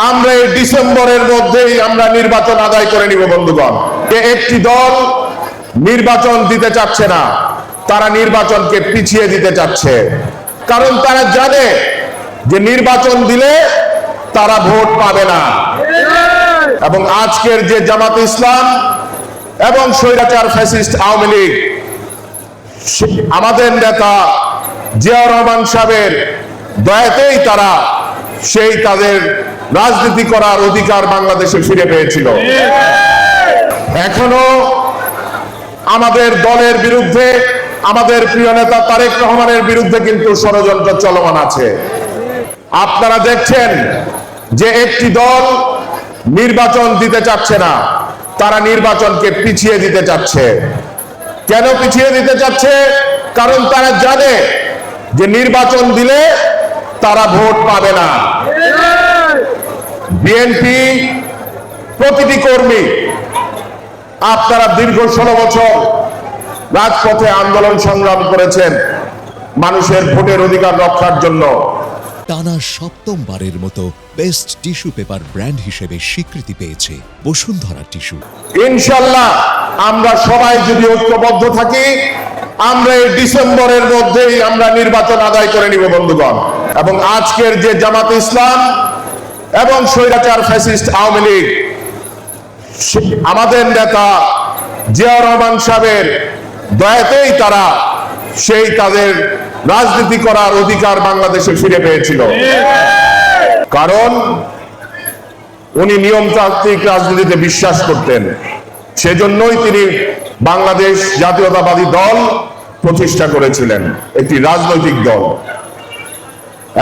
আমরা এই ডিসেম্বরের মধ্যেই আমরা নির্বাচন আদায় করে নিব বন্ধুগণ। একটি দল নির্বাচন দিতে চাচ্ছে না, তারা নির্বাচনকে পিছিয়ে দিতে চাচ্ছে, কারণ তারা জানে যে নির্বাচন দিলে তারা ভোট পাবে না। এবং আজকের যে জামাত ইসলাম এবং স্বৈরাচার ফ্যাসিস্ট আওয়ামী লীগ, আমাদের নেতা জিয়াউর রহমান সাহেবের দয়াতেই তারা সেই তাদের রাজনীতি করার অধিকার বাংলাদেশে ফিরে পেয়েছিল। এখনো আমাদের দলের বিরুদ্ধে, আমাদের প্রিয় নেতা তারেক রহমানের বিরুদ্ধে কিন্তু ষড়যন্ত্র চলমান আছে। আপনারা দেখছেন যে একটি দল নির্বাচন দিতে চাচ্ছে না, তারা নির্বাচনকে পিছিয়ে দিতে চাচ্ছে। কেন পিছিয়ে দিতে চাচ্ছে? কারণ তারা জানে যে নির্বাচন দিলে তারা ভোট পাবে না। বিএনপি প্রতিটি কর্মী, আপনারা দীর্ঘ 16 বছর রাজপথে আন্দোলন সংগ্রাম করেছেন মানুষের ভোটের অধিকার রক্ষার জন্য। টানা সপ্তমবারের মতো বেস্ট টিস্যু পেপার ব্র্যান্ড হিসেবে স্বীকৃতি পেয়েছে বসুন্ধরা টিস্যু। ইনশাআল্লাহ আমরা সবাই যদি ঐক্যবদ্ধ থাকি, আমরা এই ডিসেম্বরের মধ্যেই আমরা নির্বাচন আদায় করে নিব বন্ধুগণ। এবং আজকের যে জামাত ইসলাম এবং স্বৈরাচার ফ্যাসিস্ট আওয়ামী লীগ, আমাদের নেতা জিয়াউর রহমান সাহেবের দয়াতেই তারা সেই তাদের রাজনীতি করার অধিকার বাংলাদেশে ফিরে পেয়েছিল। কারণ উনি নিয়মতান্ত্রিক রাজনীতিতে বিশ্বাস করতেন, সেজন্যই তিনি বাংলাদেশ জাতীয়তাবাদী দল প্রতিষ্ঠা করেছিলেন, একটি রাজনৈতিক দল,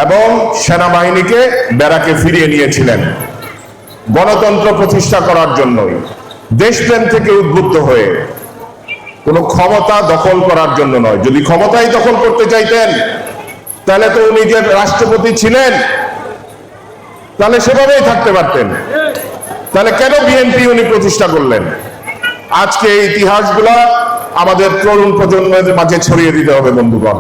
এবং সেনাবাহিনীকে ব্যারাকে ফিরিয়ে নিয়েছিলেন গণতন্ত্র প্রতিষ্ঠা করার জন্যই, দেশপ্রেম থেকে উদ্বুদ্ধ হয়ে, কোনো ক্ষমতা দখল করার জন্য নয়। যদি ক্ষমতাই দখল করতে চাইতেন তাহলে তো উনি যে রাষ্ট্রপতি ছিলেন তাহলে সেভাবেই থাকতে পারতেন। তাহলে কেন বিএনপি উনি প্রতিষ্ঠা করলেন? আজকে এই ইতিহাসগুলা আমাদের তরুণ প্রজন্মের মাঝে ছড়িয়ে দিতে হবে বন্ধুগণ।